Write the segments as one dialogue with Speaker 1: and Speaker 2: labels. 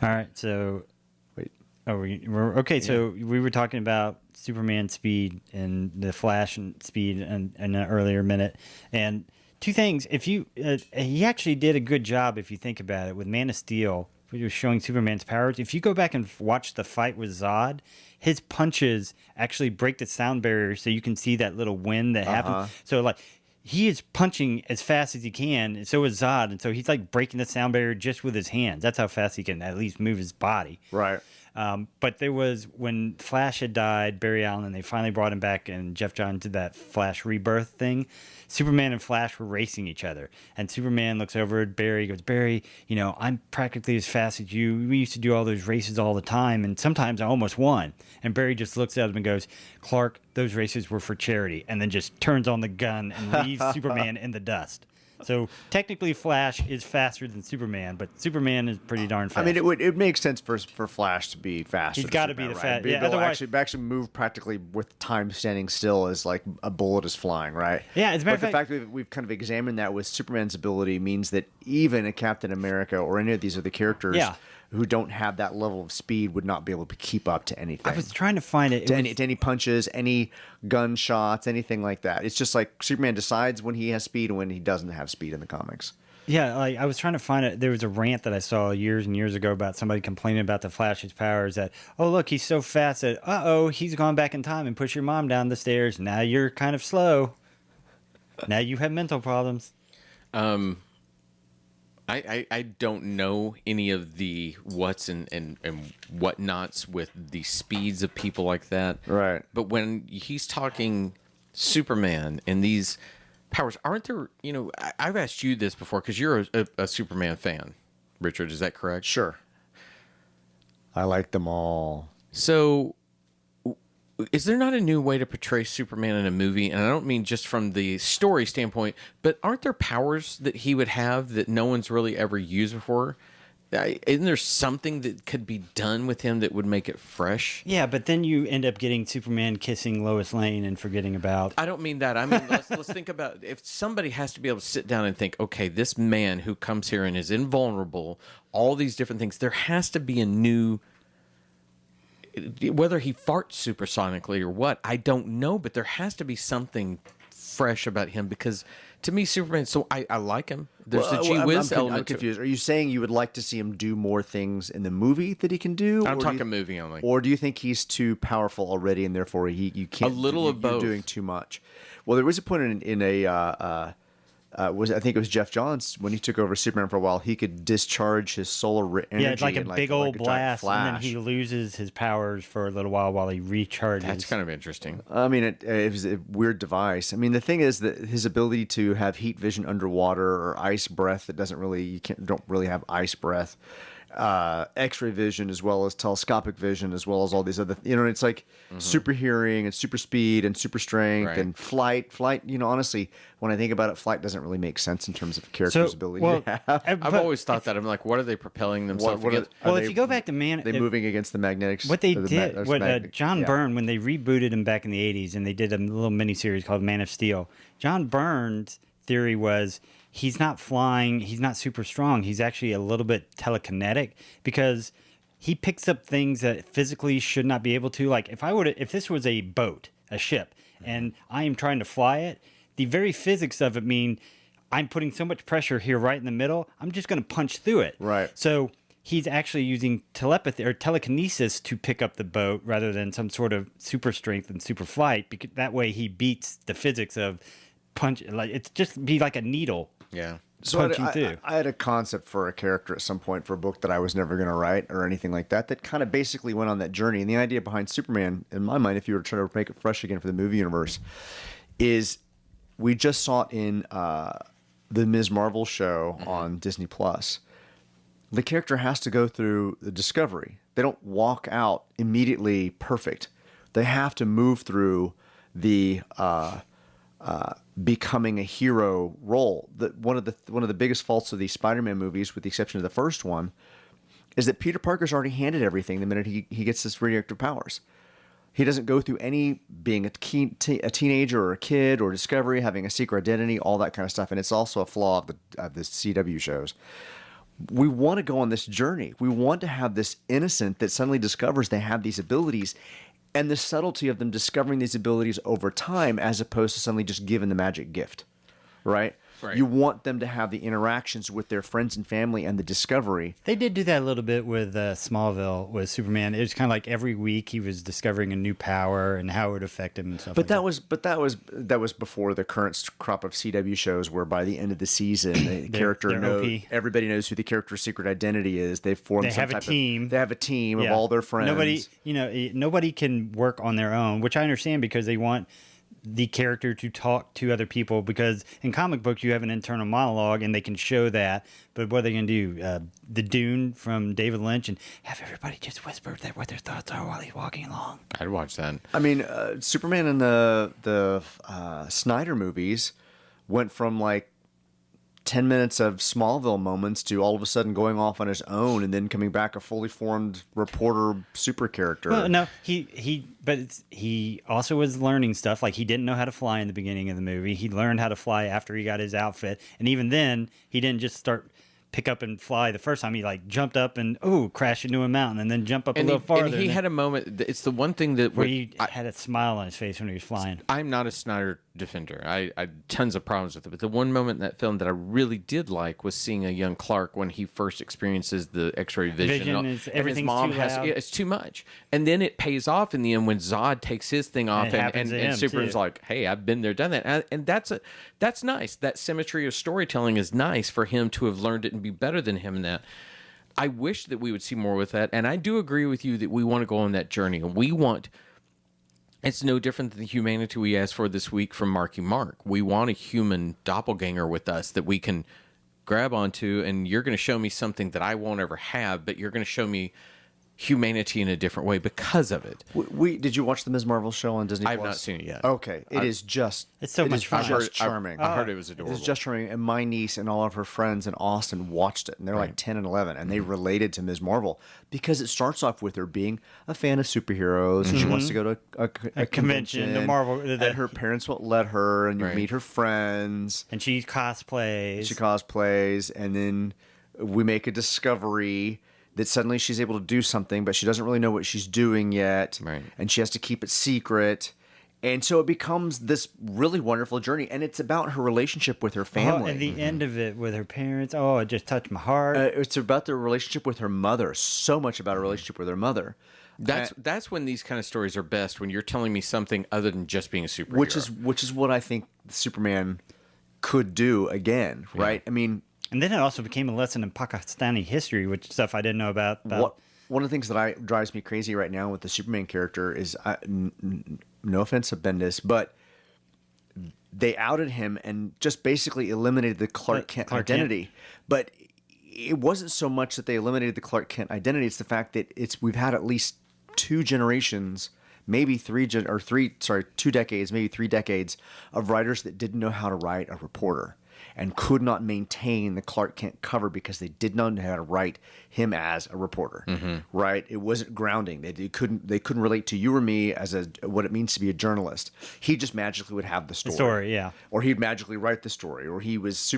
Speaker 1: All right, so
Speaker 2: Wait.
Speaker 1: oh, we're okay. So we were talking about Superman speed and the Flash and speed in an earlier minute, and two things. If you, he actually did a good job if you think about it with Man of Steel. He was showing Superman's powers. If you go back and watch the fight with Zod, his punches actually break the sound barrier, so you can see that little wind that happens. So like. He is punching as fast as he can, and so is Zod, and so he's like breaking the sound barrier just with his hands. That's how fast he can at least move his body.
Speaker 2: Right.
Speaker 1: But there was, when Flash had died, Barry Allen, and they finally brought him back, and Jeff Johns did that Flash rebirth thing. Superman and Flash were racing each other, and Superman looks over at Barry, goes, Barry, you know, I'm practically as fast as you. We used to do all those races all the time, and sometimes I almost won. And Barry just looks at him and goes, Clark, those races were for charity, and then just turns on the gun and leaves Superman in the dust. So technically, Flash is faster than Superman, but Superman is pretty darn fast.
Speaker 2: I mean, it makes sense for Flash to be faster.
Speaker 1: He's got to be the fast. Yeah,
Speaker 2: otherwise, actually move practically with time standing still as like a bullet is flying, right?
Speaker 1: Yeah, as a matter
Speaker 2: of fact, the fact that we've kind of examined that with Superman's ability means that even a Captain America or any of these other characters who don't have that level of speed would not be able to keep up to anything.
Speaker 1: I was trying to find it.
Speaker 2: To any punches, any gunshots, anything like that. It's just like Superman decides when he has speed and when he doesn't have speed in the comics.
Speaker 1: Yeah, like I was trying to find it. There was a rant that I saw years and years ago about somebody complaining about the Flash's powers. That, oh look, he's so fast that he's gone back in time and pushed your mom down the stairs. Now you're kind of slow. Now you have mental problems.
Speaker 3: I don't know any of the what's and whatnots with the speeds of people like that.
Speaker 2: Right.
Speaker 3: But when he's talking Superman and these powers, aren't there, you know, I've asked you this before because you're a Superman fan, Richard, is that correct?
Speaker 2: Sure. I like them all.
Speaker 3: So is there not a new way to portray Superman in a movie? And I don't mean just from the story standpoint, but aren't there powers that he would have that no one's really ever used before? Isn't there something that could be done with him that would make it fresh?
Speaker 1: Yeah, but then you end up getting Superman kissing Lois Lane and forgetting about...
Speaker 3: I don't mean that. I mean, let's think about, if somebody has to be able to sit down and think, okay, this man who comes here and is invulnerable, all these different things, there has to be a new... Whether he farts supersonically or what, I don't know, but there has to be something fresh about him because to me, Superman, so I like him. There's the gee whiz element.
Speaker 2: I'm confused. Are you saying you would like to see him do more things in the movie that he can do?
Speaker 3: I'm talking movie only.
Speaker 2: Or do you think he's too powerful already and therefore you can't?
Speaker 3: A little of both.
Speaker 2: You're doing too much. Well, there was a point in a I think it was Jeff Johns when he took over Superman for a while. He could discharge his solar energy.
Speaker 1: Yeah, it's like a big old blast, and then he
Speaker 2: flash.
Speaker 1: loses his powers for a little while he recharges.
Speaker 3: That's kind of interesting.
Speaker 2: I mean, it was a weird device. I mean, the thing is that his ability to have heat vision underwater or ice breath that don't really have ice breath. X-ray vision as well as telescopic vision as well as all these other, it's like super hearing and super speed and super strength and flight, honestly, when I think about it, flight doesn't really make sense in terms of a character's ability to have.
Speaker 3: I've always thought that. I'm like, what are they propelling themselves against?
Speaker 1: If you go back to
Speaker 2: moving against the magnetics?
Speaker 1: What they did, John Byrne, when they rebooted him back in the 80s and they did a little miniseries called Man of Steel, John Byrne's theory was he's not flying, he's not super strong, he's actually a little bit telekinetic because he picks up things that physically should not be able to. Like if this was a boat, a ship, and I am trying to fly it, the very physics of it mean I'm putting so much pressure here right in the middle, I'm just going to punch through it.
Speaker 2: Right.
Speaker 1: So he's actually using telepathy or telekinesis to pick up the boat rather than some sort of super strength and super flight, because that way he beats the physics of punch. Like it's just be like a needle.
Speaker 3: Yeah.
Speaker 2: So I had a concept for a character at some point for a book that I was never going to write or anything like that kind of basically went on that journey. And the idea behind Superman, in my mind, if you were trying to make it fresh again for the movie universe, is we just saw it in the Ms. Marvel show on Disney+. The character has to go through the discovery. They don't walk out immediately perfect. They have to move through the... becoming a hero role. One of the biggest faults of these Spider-Man movies, with the exception of the first one, is that Peter Parker's already handed everything the minute he gets his radioactive powers. He doesn't go through any being a teenager or a kid or discovery, having a secret identity, all that kind of stuff. And it's also a flaw of the CW shows. we want to go on this journey. We want to have this innocent that suddenly discovers they have these abilities, and the subtlety of them discovering these abilities over time, as opposed to suddenly just given the magic gift, right?
Speaker 3: Right.
Speaker 2: You want them to have the interactions with their friends and family and the discovery.
Speaker 1: They did do that a little bit with Smallville with Superman. It was kind of like every week he was discovering a new power and how it would affect him and stuff.
Speaker 2: But
Speaker 1: like
Speaker 2: that was before the current crop of CW shows, where by the end of the season, the character
Speaker 1: they're
Speaker 2: knows,
Speaker 1: OP.
Speaker 2: everybody knows who the character's secret identity is. They've formed
Speaker 1: They
Speaker 2: some
Speaker 1: have a
Speaker 2: type
Speaker 1: team.
Speaker 2: They have a team of
Speaker 1: Yeah.
Speaker 2: all their friends.
Speaker 1: Nobody can work on their own, which I understand because they want the character to talk to other people, because in comic books you have an internal monologue and they can show that. But what are they going to do? The Dune from David Lynch and have everybody just whisper what their thoughts are while he's walking along.
Speaker 3: I'd watch that.
Speaker 2: I mean, Superman in the Snyder movies went from like 10 minutes of Smallville moments to all of a sudden going off on his own and then coming back a fully formed reporter super character.
Speaker 1: Well, no, he also was learning stuff. Like, he didn't know how to fly in the beginning of the movie. He learned how to fly after he got his outfit, and even then, he didn't just pick up and fly the first time. He like jumped up and crashed into a mountain, and then jump up a little farther.
Speaker 3: And he had a moment. It's the one thing that
Speaker 1: where he had a smile on his face when he was flying.
Speaker 3: I'm not a Snyder defender. I tons of problems with it. But the one moment in that film that I really did like was seeing a young Clark when he first experiences the X-ray vision. And his
Speaker 1: everything's
Speaker 3: mom
Speaker 1: too loud.
Speaker 3: it's too much. And then it pays off in the end when Zod takes his thing off and Superman's like, hey, I've been there, done that. And that's nice. That symmetry of storytelling is nice for him to have learned it and be better than him in that. I wish that we would see more with that. And I do agree with you that we want to go on that journey. And it's no different than the humanity we asked for this week from Marky Mark. We want a human doppelganger with us that we can grab onto, and you're going to show me something that I won't ever have, but you're going to show me humanity in a different way because of it.
Speaker 2: Did you watch the Ms. Marvel show on Disney+?
Speaker 3: I have not seen it yet.
Speaker 2: Okay, it's so much fun. Just charming.
Speaker 3: I heard it was adorable.
Speaker 2: It's just charming, and my niece and all of her friends in Austin watched it, and they're like 10 and 11, and they related to Ms. Marvel because it starts off with her being a fan of superheroes, and she wants to go to a convention,
Speaker 1: the Marvel,
Speaker 2: and her parents won't let her, and you meet her friends,
Speaker 1: and she cosplays,
Speaker 2: and then we make a discovery that suddenly she's able to do something, but she doesn't really know what she's doing yet.
Speaker 3: Right.
Speaker 2: And she has to keep it secret. And so it becomes this really wonderful journey. And it's about her relationship with her family.
Speaker 1: And the end of it with her parents, it just touched my heart.
Speaker 2: It's about the relationship with her mother. So much about her relationship with her mother.
Speaker 3: That's when these kind of stories are best, when you're telling me something other than just being a superhero.
Speaker 2: Which is what I think Superman could do again, right? I mean...
Speaker 1: And then it also became a lesson in Pakistani history, which stuff I didn't know about.
Speaker 2: One of the things that drives me crazy right now with the Superman character is, no offense to Bendis, but they outed him and just basically eliminated the Clark Kent identity. But it wasn't so much that they eliminated the Clark Kent identity; it's the fact that we've had at least 2 generations, maybe 2 decades, maybe 3 decades of writers that didn't know how to write a reporter and could not maintain the Clark Kent cover because they did not know how to write him as a reporter, right? It wasn't grounding. They couldn't relate to you or me as what it means to be a journalist. He just magically would have the story. Or he'd magically write the story. Or he was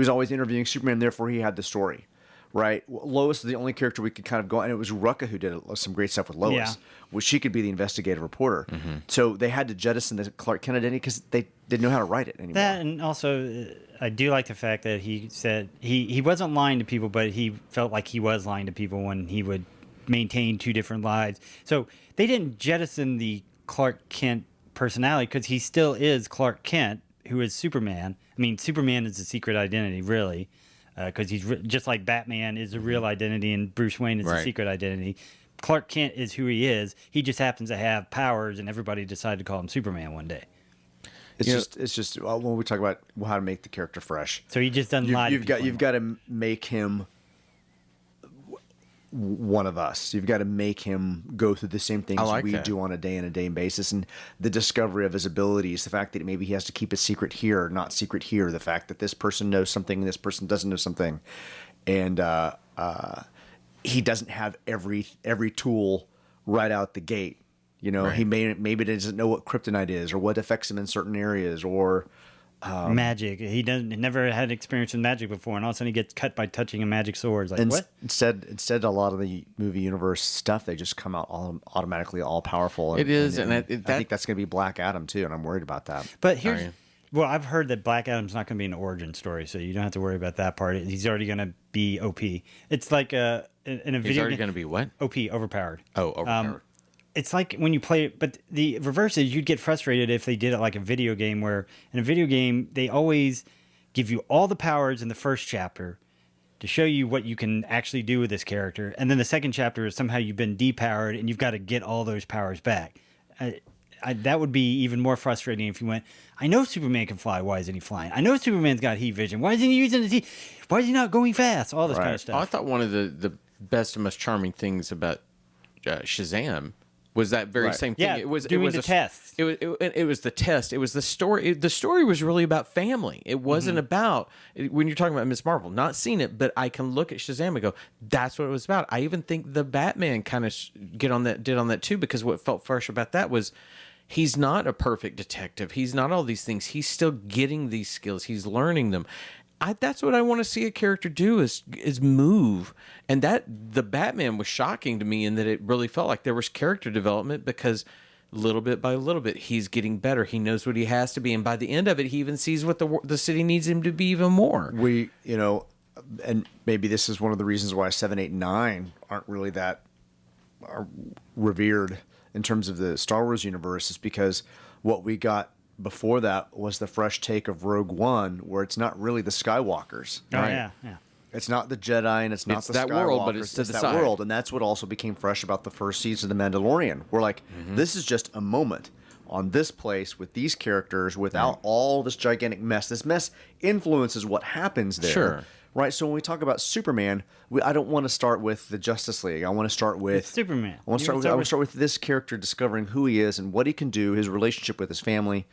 Speaker 2: always interviewing Superman, therefore he had the story. Right, Lois is the only character we could kind of go, and it was Rucka who did some great stuff with Lois, which she could be the investigative reporter. So they had to jettison the Clark Kent identity because they didn't know how to write it anymore.
Speaker 1: That, and also, I do like the fact that he said he wasn't lying to people, but he felt like he was lying to people when he would maintain 2 different lives. So they didn't jettison the Clark Kent personality because he still is Clark Kent, who is Superman. I mean, Superman is a secret identity, really. Because he's just like Batman is a real identity and Bruce Wayne is a secret identity. Clark Kent is who he is. He just happens to have powers, and everybody decided to call him Superman one day.
Speaker 2: It's just when we talk about how to make the character fresh.
Speaker 1: So he just doesn't lie.
Speaker 2: You've got to make him one of us. You've got to make him go through the same things we do on a day-in-a-day basis, and the discovery of his abilities, the fact that maybe he has to keep a secret here, not secret here, the fact that this person knows something and this person doesn't know something, and he doesn't have every tool right out the gate. He maybe doesn't know what kryptonite is or what affects him in certain areas, or
Speaker 1: magic. He never had experience with magic before, and all of a sudden he gets cut by touching a magic sword. Like, what?
Speaker 2: Instead, a lot of the movie universe stuff, they just come out automatically all powerful.
Speaker 3: It is,
Speaker 2: I think that's going to be Black Adam too, and I'm worried about that.
Speaker 1: But well, I've heard that Black Adam's not going to be an origin story, so you don't have to worry about that part. He's already going to be OP. It's like in a video.
Speaker 3: He's already going to be what?
Speaker 1: OP, overpowered.
Speaker 3: Oh, overpowered.
Speaker 1: It's like when you play it, but the reverse is you'd get frustrated if they did it like a video game, where in a video game they always give you all the powers in the first chapter to show you what you can actually do with this character, and then the second chapter is somehow you've been depowered and you've got to get all those powers back. That would be even more frustrating if you went, I know Superman can fly, why isn't he flying? I know Superman's got heat vision, why isn't he using his heat? Why is he not going fast? All this kind of stuff.
Speaker 3: I thought one of the best and most charming things about Shazam was that very same thing.
Speaker 1: Yeah,
Speaker 3: it was
Speaker 1: the tests.
Speaker 3: It was the test. It was the story. The story was really about family. It wasn't about, when you're talking about Miss Marvel, not seen it, but I can look at Shazam and go, that's what it was about. I even think the Batman kind of did on that too, because what felt fresh about that was he's not a perfect detective. He's not all these things. He's still getting these skills. He's learning them. That's what I want to see a character do is move. And that the Batman was shocking to me in that it really felt like there was character development, because little bit by little bit, he's getting better. He knows what he has to be. And by the end of it, he even sees what the city needs him to be even more.
Speaker 2: And maybe this is one of the reasons why 7, 8, and 9 aren't really that revered in terms of the Star Wars universe, is because what we got before that was the fresh take of Rogue One, where it's not really the Skywalkers.
Speaker 1: Oh,
Speaker 2: right?
Speaker 1: yeah.
Speaker 2: It's not the Jedi, and it's not the
Speaker 3: that
Speaker 2: Skywalkers.
Speaker 3: world, but it's
Speaker 2: that world, and that's what also became fresh about the first season of The Mandalorian. We're like, this is just a moment on this place with these characters without all this gigantic mess. This mess influences what happens there.
Speaker 3: Sure.
Speaker 2: Right, so when we talk about Superman, I don't want to start with the Justice League. I want to start with
Speaker 1: Superman.
Speaker 2: I want to start with this character discovering who he is and what he can do, his relationship with his family,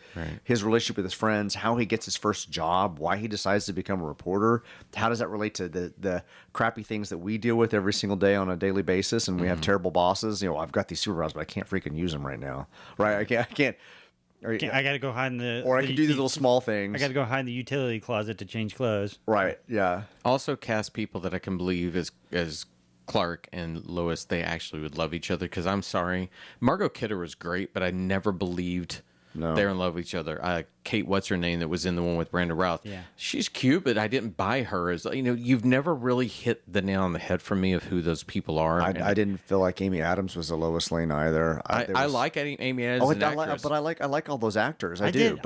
Speaker 2: his relationship with his friends, how he gets his first job, why he decides to become a reporter. How does that relate to the crappy things that we deal with every single day on a daily basis? And we have terrible bosses. I've got these superpowers, but I can't freaking use them right now. Right? I can't.
Speaker 1: I got to go hide in the...
Speaker 2: Or I can do these little small things.
Speaker 1: I got to go hide in the utility closet to change clothes.
Speaker 2: Right, yeah.
Speaker 3: Also cast people that I can believe as Clark and Lois, they actually would love each other, because I'm sorry. Margot Kidder was great, but I never believed they're in love with each other. Kate, what's her name, that was in the one with Brandon Routh.
Speaker 1: Yeah.
Speaker 3: She's cute, but I didn't buy her as, you've never really hit the nail on the head for me of who those people are.
Speaker 2: I didn't feel like Amy Adams was a Lois Lane either.
Speaker 3: I like Amy Adams as an actress.
Speaker 2: But I like all those actors. I didn't.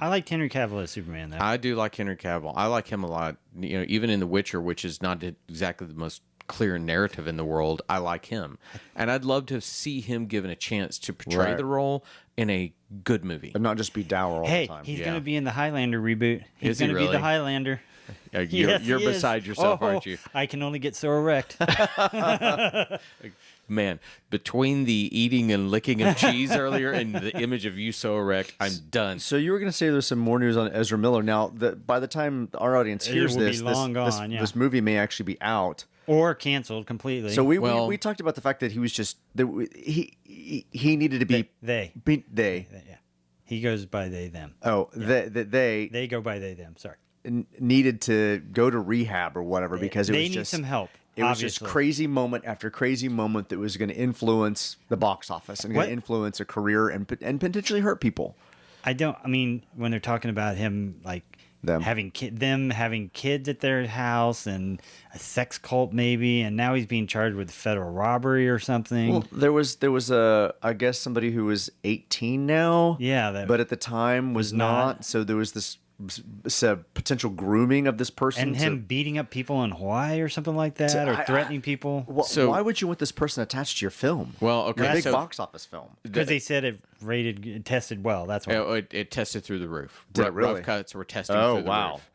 Speaker 1: I liked Henry Cavill as Superman, though.
Speaker 3: I do like Henry Cavill. I like him a lot. Even in The Witcher, which is not exactly the most clear narrative in the world, I like him. And I'd love to see him given a chance to portray the role in a good movie.
Speaker 2: And not just be dour all the time.
Speaker 1: He's going to be in the Highlander reboot. He's going to be the Highlander.
Speaker 3: You're beside yourself, aren't you?
Speaker 1: I can only get so erect.
Speaker 3: Man, between the eating and licking of cheese earlier and the image of you so erect, I'm done.
Speaker 2: So you were going to say there's some more news on Ezra Miller. Now, by the time our audience hears this movie may actually be out.
Speaker 1: Or canceled completely.
Speaker 2: So we talked about the fact that he was just he needed to be
Speaker 1: they. Yeah. He goes by they them.
Speaker 2: Oh, yeah.
Speaker 1: They go by they them. Sorry.
Speaker 2: Needed to go to rehab or whatever because
Speaker 1: they need some help.
Speaker 2: It was just crazy moment after crazy moment that was going to influence the box office and going to influence a career and potentially hurt people.
Speaker 1: I mean, when they're talking about him, like having kids at their house and a sex cult maybe, and now he's being charged with federal robbery or something.
Speaker 2: Well, there was I guess somebody who was 18 now.
Speaker 1: Yeah,
Speaker 2: but at the time was not. So there was this potential grooming of this person,
Speaker 1: and him beating up people in Hawaii or something like that, or threatening people.
Speaker 2: So why would you want this person attached to your film?
Speaker 3: Well, okay,
Speaker 2: your big box office film,
Speaker 1: because they said it tested well. That's why
Speaker 3: it tested through the roof.
Speaker 2: Did it really?
Speaker 3: Rough cuts were testing through the roof.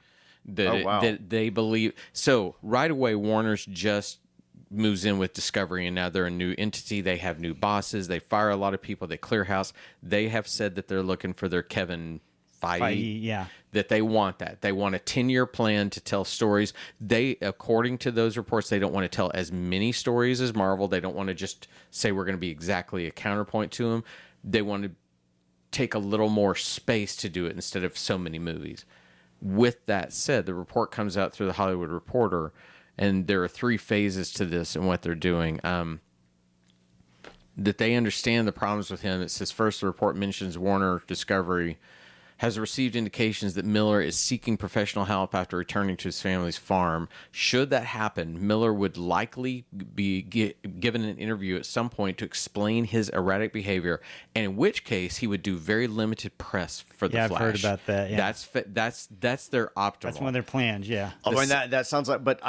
Speaker 3: That they believe. So right away, Warner's just moves in with Discovery, and now they're a new entity. They have new bosses. They fire a lot of people. They clear house. They have said that they're looking for their Kevin Feige,
Speaker 1: yeah.
Speaker 3: That they want that. They want a 10-year plan to tell stories. They, according to those reports, they don't want to tell as many stories as Marvel. They don't want to just say we're going to be exactly a counterpoint to them. They want to take a little more space to do it instead of so many movies. With that said, the report comes out through the Hollywood Reporter, and there are 3 phases to this and what they're doing. That they understand the problems with him. It says, first, the report mentions Warner Discovery has received indications that Miller is seeking professional help after returning to his family's farm. Should that happen, Miller would likely be given an interview at some point to explain his erratic behavior, and in which case he would do very limited press for the Flash.
Speaker 1: I've heard about that. Yeah.
Speaker 3: That's their optimal.
Speaker 1: That's one of their plans. Yeah.
Speaker 2: I mean, that sounds like, but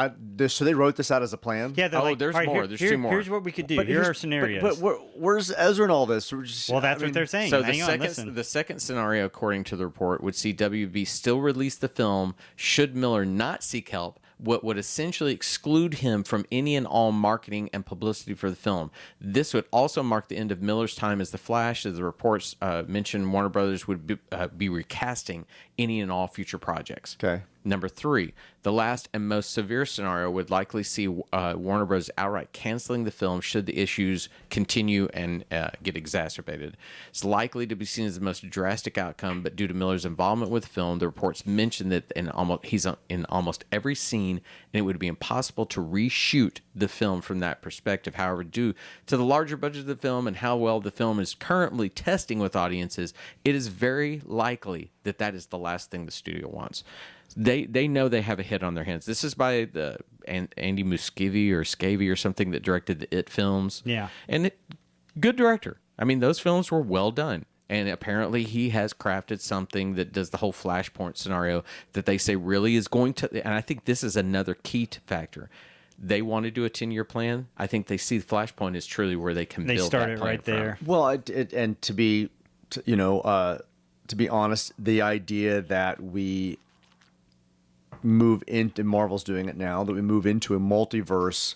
Speaker 2: so they wrote this out as a plan.
Speaker 1: Yeah.
Speaker 3: Oh, there's more. There's 2 more.
Speaker 1: Here's what we could do. Here are scenarios.
Speaker 2: But where's Ezra in all this?
Speaker 1: Well, that's what they're saying.
Speaker 3: So
Speaker 1: the
Speaker 3: second scenario, according to the report, would see WB still release the film should Miller not seek help, what would essentially exclude him from any and all marketing and publicity for the film. This would also mark the end of Miller's time as the Flash, as the reports mentioned Warner Brothers would be recasting any and all future projects.
Speaker 2: Okay.
Speaker 3: Number 3, the last and most severe scenario would likely see Warner Bros. Outright canceling the film should the issues continue and get exacerbated. It's likely to be seen as the most drastic outcome, but due to Miller's involvement with the film, the reports mention that he's in almost every scene, and it would be impossible to reshoot the film from that perspective. However, due to the larger budget of the film and how well the film is currently testing with audiences, it is very likely that that is the last thing the studio wants. They know they have a hit on their hands. This is by the Andy Muschietti or something that directed the It films.
Speaker 1: Yeah.
Speaker 3: And good director. I mean, those films were well done. And apparently he has crafted something that does the whole Flashpoint scenario that they say really is going to... And I think this is another key factor. They want to do a 10-year plan. I think they see the Flashpoint as truly where they can build that plan
Speaker 1: right there.
Speaker 2: Well, and to be honest, the idea that we move into Marvel's doing it now, that we move into a multiverse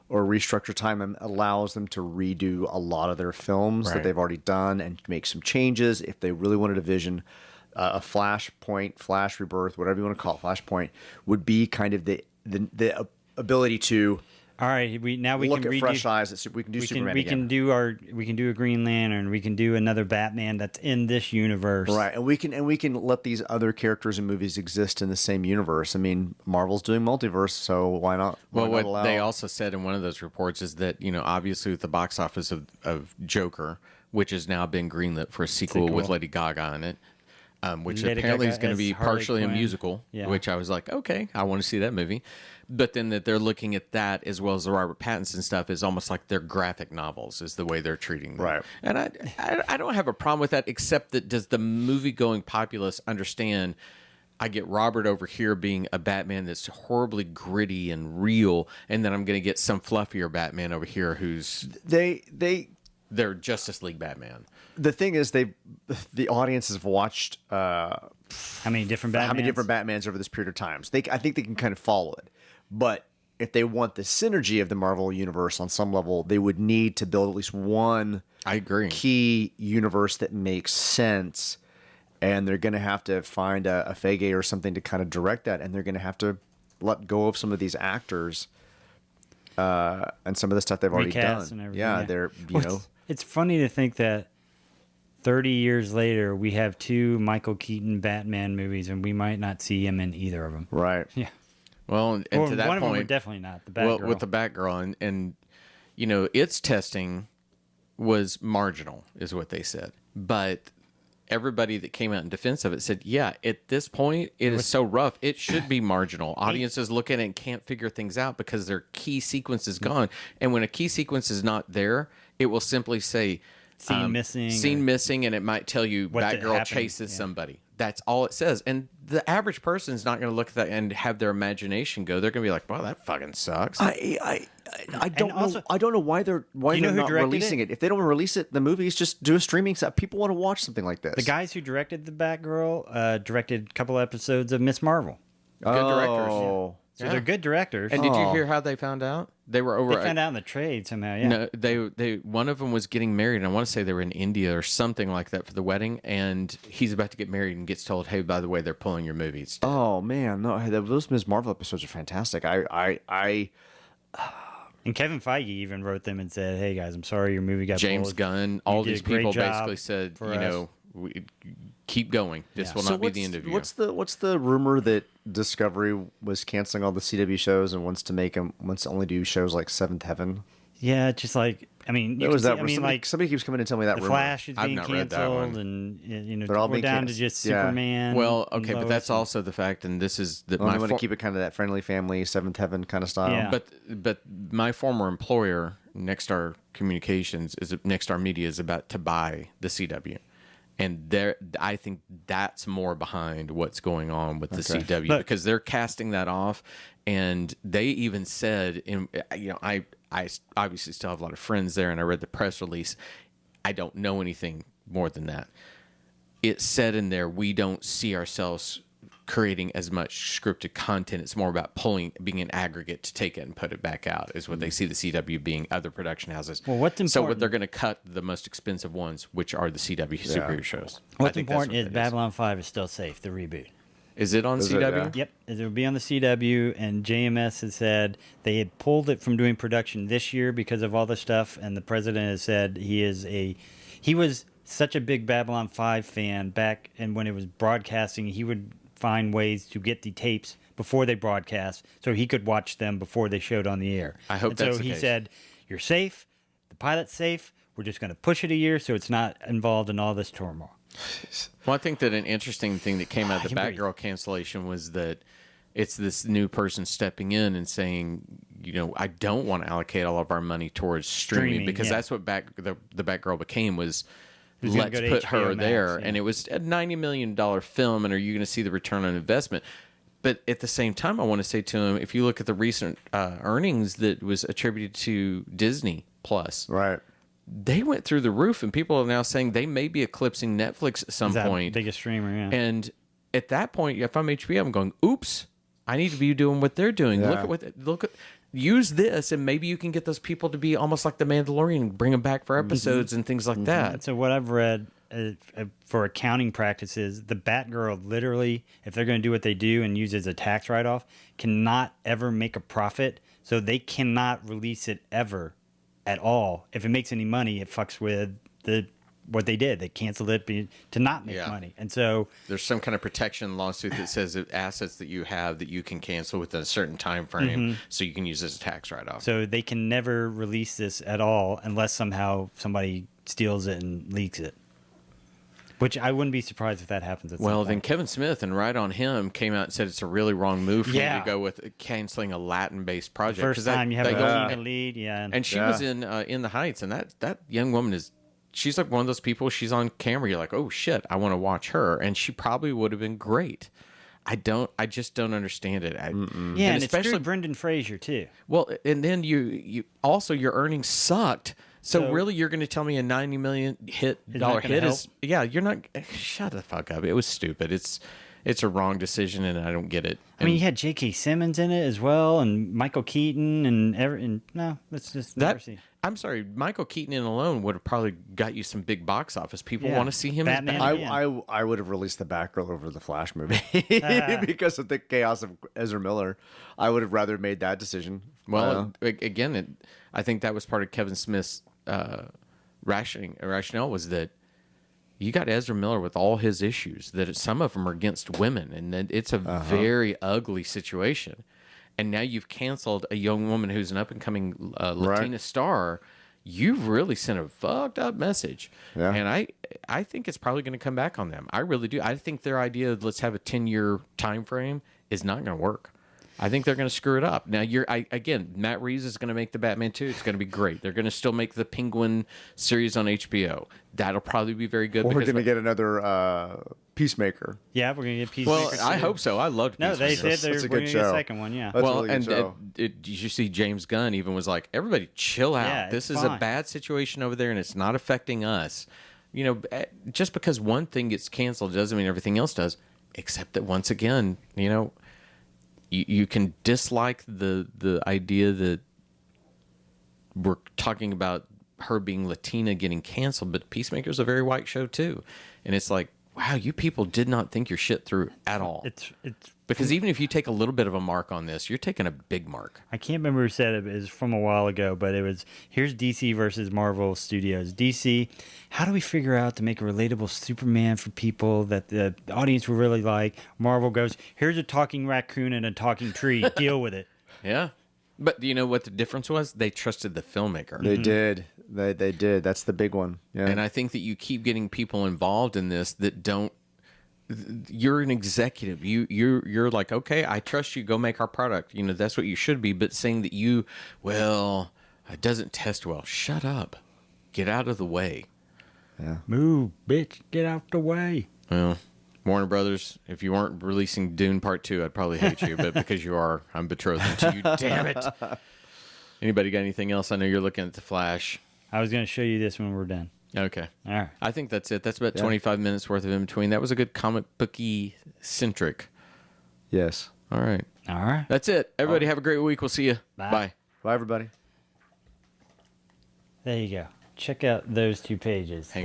Speaker 2: or restructure time allows them to redo a lot of their films that they've already done and make some changes. If they really wanted a vision, a Flashpoint, Flash Rebirth, whatever you want to call it, Flashpoint would be kind of the ability to
Speaker 1: all right, we can
Speaker 2: look at
Speaker 1: redo,
Speaker 2: fresh eyes. We can do Superman
Speaker 1: we
Speaker 2: again.
Speaker 1: We can do a Green Lantern. We can do another Batman that's in this universe.
Speaker 2: Right, and we can let these other characters and movies exist in the same universe. I mean, Marvel's doing multiverse, so why not?
Speaker 3: Well, what they also said in one of those reports is that, obviously with the box office of Joker, which has now been greenlit for a sequel with Lady Gaga in it, which
Speaker 1: Lady
Speaker 3: apparently
Speaker 1: Gaga
Speaker 3: is going to be
Speaker 1: Harley
Speaker 3: partially
Speaker 1: Quinn.
Speaker 3: a musical,
Speaker 1: Yeah.
Speaker 3: which I was like, okay, I want to see that movie. But then that they're looking at that as well as the Robert Pattinson stuff is almost like their graphic novels is the way they're treating them.
Speaker 2: Right.
Speaker 3: And I don't have a problem with that, except that does the movie-going populace understand I get Robert over here being a Batman that's horribly gritty and real, and then I'm going to get some fluffier Batman over here who's... They're Justice League Batman.
Speaker 2: The thing is, the audience has watched
Speaker 1: How many different
Speaker 2: Batmans over this period of time. So I think they can kind of follow it. But if they want the synergy of the Marvel universe on some level, they would need to build at least one
Speaker 3: I agree.
Speaker 2: key universe that makes sense. And they're going to have to find a Feige or something to kind of direct that. And they're going to have to let go of some of these actors and some of the stuff they've already
Speaker 1: Recast
Speaker 2: done.
Speaker 1: And everything,
Speaker 2: Yeah, they're,
Speaker 1: It's funny to think that 30 years later, we have 2 Michael Keaton Batman movies, and we might not see him in either of them.
Speaker 2: right.
Speaker 1: Yeah.
Speaker 3: Well, and
Speaker 1: Or
Speaker 3: to that
Speaker 1: one of them
Speaker 3: point...
Speaker 1: were definitely not. The Batgirl.
Speaker 3: Well, with the Batgirl, and its testing was marginal, is what they said. But everybody that came out in defense of it said, yeah, at this point, it is so rough, it should be marginal. Audiences look at it and can't figure things out because their key sequence is gone. And when a key sequence is not there, it will simply say...
Speaker 1: Scene
Speaker 3: missing, and it might tell you Batgirl chases somebody. That's all it says. And the average person's not going to look at that and have their imagination go. They're going to be like, "Well, that fucking sucks."
Speaker 2: I don't know. I don't know why they're not releasing it. If they don't release it, the movies just do a streaming set. People want to watch something like this.
Speaker 1: The guys who directed the Batgirl directed a couple episodes of Miss Marvel.
Speaker 3: Good directors.
Speaker 2: Oh.
Speaker 1: So they're good directors.
Speaker 3: And did you hear how they found out? They were over.
Speaker 1: They found out in the trade somehow. Yeah.
Speaker 3: No, they one of them was getting married, and I want to say they were in India or something like that for the wedding. And he's about to get married and gets told, "Hey, by the way, they're pulling your movies."
Speaker 2: Oh man, no, those Ms. Marvel episodes are fantastic. I
Speaker 1: And Kevin Feige even wrote them and said, "Hey guys, I'm sorry your movie got
Speaker 3: James
Speaker 1: pulled.
Speaker 3: Gunn,
Speaker 1: You
Speaker 3: all
Speaker 1: did
Speaker 3: these
Speaker 1: a great
Speaker 3: people
Speaker 1: job
Speaker 3: basically said,
Speaker 1: for us."
Speaker 3: keep going. This will not be the end of you.
Speaker 2: What's the rumor that Discovery was canceling all the CW shows and wants to only do shows like Seventh Heaven?
Speaker 1: Yeah, just like I mean, you
Speaker 2: What was
Speaker 1: can
Speaker 2: that?
Speaker 1: see, I mean,
Speaker 2: somebody,
Speaker 1: like
Speaker 2: somebody keeps coming to tell me that
Speaker 1: the
Speaker 2: rumor.
Speaker 1: Flash is
Speaker 3: I've
Speaker 1: being
Speaker 3: not read that
Speaker 1: canceled,
Speaker 3: one.
Speaker 1: and
Speaker 2: They're all
Speaker 1: we're
Speaker 2: being
Speaker 1: down to
Speaker 2: canceled.
Speaker 1: just
Speaker 2: Yeah.
Speaker 1: Superman.
Speaker 3: Well,
Speaker 1: and
Speaker 3: okay, but
Speaker 1: Lois
Speaker 3: that's
Speaker 1: and-
Speaker 3: also the fact, and this is that
Speaker 2: Well,
Speaker 3: my
Speaker 2: I want to keep it kind of that friendly family, Seventh Heaven kind of style.
Speaker 1: Yeah.
Speaker 3: But my former employer, Nexstar Communications, Nexstar Media, is about to buy the CW, and I think that's more behind what's going on with the CW because they're casting that off, and they even said, I obviously still have a lot of friends there, and I read the press release. I don't know anything more than that. It said in there, we don't see ourselves creating as much scripted content. It's more about being an aggregate to take it and put it back out is what they see the CW being, other production houses.
Speaker 1: Well, what's
Speaker 3: So
Speaker 1: important-
Speaker 3: they're going to cut the most expensive ones, which are the CW superhero shows. I
Speaker 1: What's
Speaker 3: think that's
Speaker 1: important
Speaker 3: what
Speaker 1: is
Speaker 3: that
Speaker 1: Babylon 5 is still safe, the reboot.
Speaker 3: Is it on
Speaker 2: Is it,
Speaker 3: CW?
Speaker 2: yeah?
Speaker 1: Yep, it will be on the CW, and JMS has said they had pulled it from doing production this year because of all the stuff, and the president has said he was such a big Babylon 5 fan back, and when it was broadcasting, he would find ways to get the tapes before they broadcast so he could watch them before they showed on the air.
Speaker 3: I hope
Speaker 1: and
Speaker 3: that's
Speaker 1: so
Speaker 3: the
Speaker 1: he
Speaker 3: case.
Speaker 1: said, you're safe, the pilot's safe, we're just going to push it a year so it's not involved in all this turmoil.
Speaker 3: Well, I think that an interesting thing that came out of the
Speaker 1: I can breathe.
Speaker 3: Batgirl cancellation was that it's this new person stepping in and saying, I don't want to allocate all of our money towards streaming because
Speaker 1: yeah.
Speaker 3: that's what the Batgirl became was
Speaker 1: was gonna
Speaker 3: let's
Speaker 1: go to
Speaker 3: put
Speaker 1: HBO
Speaker 3: her
Speaker 1: Max,
Speaker 3: there.
Speaker 1: yeah.
Speaker 3: And it was a $90 million film, and are you going to see the return on investment? But at the same time, I want to say to him, if you look at the recent earnings that was attributed to Disney Plus,
Speaker 2: Right.
Speaker 3: they went through the roof, and people are now saying they may be eclipsing Netflix at some
Speaker 1: Is that
Speaker 3: point.
Speaker 1: biggest streamer, yeah.
Speaker 3: And at that point, if I'm HBO, I'm going, oops, I need to be doing what they're doing.
Speaker 2: Yeah.
Speaker 3: Use this, and maybe you can get those people to be almost like the Mandalorian, bring them back for episodes and things like that.
Speaker 1: So what I've read for accounting practices, the Batgirl literally, if they're going to do what they do and use it as a tax write-off, cannot ever make a profit. So they cannot release it ever at all. If it makes any money, it fucks with what they did. They canceled it to not make money. And so
Speaker 3: There's some kind of protection lawsuit that says that assets that you have that you can cancel within a certain time frame, so you can use as a tax write-off.
Speaker 1: so they can never release this at all unless somehow somebody steals it and leaks it. Which I wouldn't be surprised if that happens at some
Speaker 3: Well,
Speaker 1: point.
Speaker 3: then Kevin Smith and Right on Him came out and said it's a really wrong move for you
Speaker 1: Yeah.
Speaker 3: to go with canceling a Latin-based project.
Speaker 1: First
Speaker 3: 'cause that-
Speaker 1: time you have
Speaker 3: that
Speaker 1: a
Speaker 3: goes-
Speaker 1: female lead, yeah.
Speaker 3: And she was in the Heights, and that young woman she's like one of those people. She's on camera. You're like, oh shit, I want to watch her, and she probably would have been great. I just don't understand it.
Speaker 1: yeah, and
Speaker 3: especially
Speaker 1: it's Brendan Fraser too.
Speaker 3: well, and then you also your earnings sucked. So
Speaker 1: So-
Speaker 3: really, you're going to tell me a $90 million
Speaker 1: not
Speaker 3: dollar
Speaker 1: gonna
Speaker 3: hit
Speaker 1: help?
Speaker 3: is you're not. Shut the fuck up. It was stupid. It's a wrong decision, and I don't get it.
Speaker 1: I mean, you had J.K. Simmons in it as well, and Michael Keaton, and no, let's just never see.
Speaker 3: I'm sorry, Michael Keaton in alone would have probably got you some big box office. People
Speaker 1: Yeah.
Speaker 3: want to see him
Speaker 1: Batman.
Speaker 3: as Batman.
Speaker 1: Yeah.
Speaker 2: I would have released the Batgirl over the Flash movie because of the chaos of Ezra Miller. I would have rather made that decision.
Speaker 3: Well, again, I think that was part of Kevin Smith's rationale was that you got Ezra Miller with all his issues, that some of them are against women, and that it's a very ugly situation. And now you've canceled a young woman who's an up-and-coming Latina star. You've really sent a fucked up message.
Speaker 2: Yeah.
Speaker 3: And I think it's probably going to come back on them. I really do. I think their idea of let's have a 10-year time frame is not going to work. I think they're going to screw it up. Now, again, Matt Reeves is going to make the Batman 2. It's going to be great. They're going to still make the Penguin series on HBO. That'll probably be very good.
Speaker 2: We're
Speaker 3: because
Speaker 2: going to get another Peacemaker.
Speaker 1: Yeah, we're gonna get Peacemaker.
Speaker 3: well, I hope so. I loved
Speaker 1: No, they
Speaker 3: Peacemaker.
Speaker 1: said
Speaker 2: That's a
Speaker 1: we're
Speaker 2: good
Speaker 1: gonna get a
Speaker 2: show.
Speaker 1: second one. Yeah.
Speaker 2: That's a
Speaker 3: well,
Speaker 2: really good show.
Speaker 3: did you see James Gunn even was like, everybody chill out.
Speaker 1: Yeah,
Speaker 3: This
Speaker 1: it's
Speaker 3: is a
Speaker 1: fine.
Speaker 3: bad situation over there, and it's not affecting us. Just because one thing gets canceled doesn't mean everything else does. Except that once again, you can dislike the idea that we're talking about her being Latina getting canceled, but Peacemaker's a very white show too, and it's like, wow, you people did not think your shit through at all.
Speaker 1: It's
Speaker 3: Because even if you take a little bit of a mark on this, you're taking a big mark.
Speaker 1: I can't remember who said it. It was from a while ago, but it was, here's DC versus Marvel Studios. DC, how do we figure out to make a relatable Superman for people that the audience will really like? Marvel goes, here's a talking raccoon and a talking tree. Deal with it.
Speaker 3: Yeah. But do you know what the difference was? They trusted the filmmaker.
Speaker 2: They did. They did. That's the big one. Yeah.
Speaker 3: And I think that you keep getting people involved in this that don't. You're an executive. You're like, okay, I trust you. Go make our product. You know, that's what you should be. But saying that it doesn't test well. Shut up. Get out of the way.
Speaker 2: Yeah.
Speaker 1: Move, bitch. Get out the way.
Speaker 3: Well, Warner Brothers, if you weren't releasing Dune Part 2, I'd probably hate you. But because you are, I'm betrothed to you. Damn it. Anybody got anything else? I know you're looking at the Flash.
Speaker 1: I was going to show you this when we're done.
Speaker 3: Okay.
Speaker 1: All right.
Speaker 3: I think that's it. That's about 25 minutes worth of in between. That was a good comic booky centric.
Speaker 2: Yes.
Speaker 3: All right.
Speaker 1: All right.
Speaker 3: That's it. Everybody have a great week. We'll see you.
Speaker 1: Bye.
Speaker 3: Bye.
Speaker 2: Bye, everybody.
Speaker 1: There you go. Check out those 2 pages.
Speaker 3: Hang